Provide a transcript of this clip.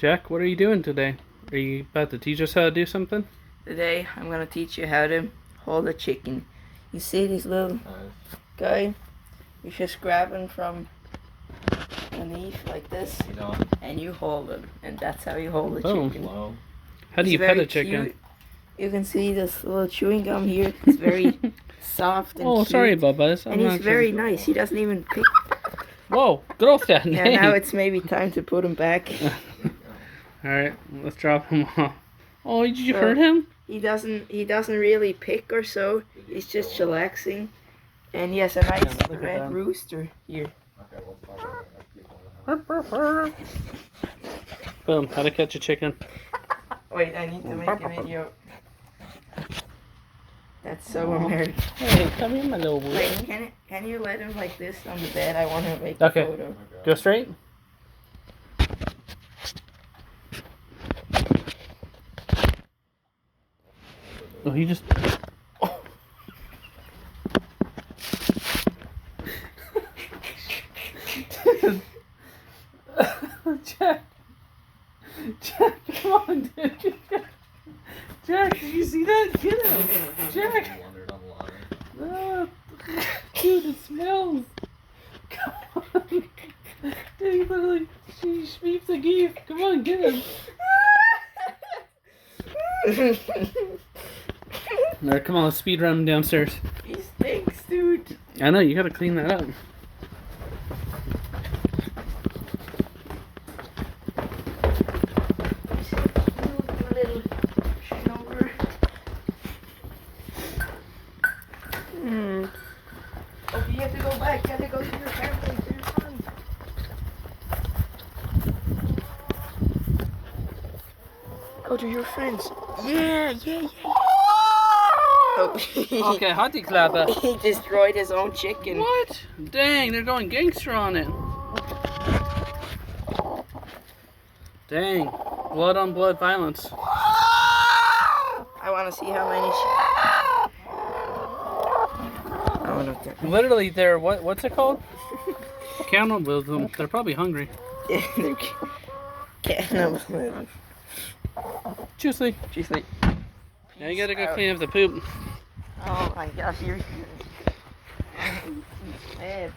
Jack, what are you doing today? Are you about to teach us how to do something? Today, I'm going to teach you how to hold a chicken. You see this little guy? You just grab him from underneath like this, and you hold him. And that's how you hold a chicken. Wow. How do you pet a chicken? Cute. You can see this little chewing gum here. It's very soft and cute. Sorry, Bubba. And he's very nice. He doesn't even pick. Whoa, get off that Yeah, name. now it's maybe time to put him back. Alright, let's drop him off. Oh, did you hurt him? He doesn't really pick or so. He's just chillaxing. And he has a nice red rooster here. Boom, how to catch a chicken. Wait, I need to make a video. That's so American. Hey, come here, my little boy. Wait, can you let him like this on the bed? I want to make a photo. Go straight. Oh, he just... Oh. Jack, come on, dude. Jack, did you see that? Get him. Jack. Dude, it smells. Come on. Dude, he literally, she sweeps the geese. Come on, get him. Alright, come on, let's speed run him downstairs. He stinks, dude. I know, you gotta clean that up. Oh, you have to go back. You have to go to your family, to your son. Go to your friends. Yeah. Oh. Okay, Hunty Clapper. He destroyed his own chicken. What? Dang, they're going gangster on it. Dang, blood on blood violence. I want to see how many. Literally, they're what's it called? Cannibalism. They're probably hungry. They're cannibalism. Juicy. Now you gotta go clean up the poop. Oh my gosh, you're bad.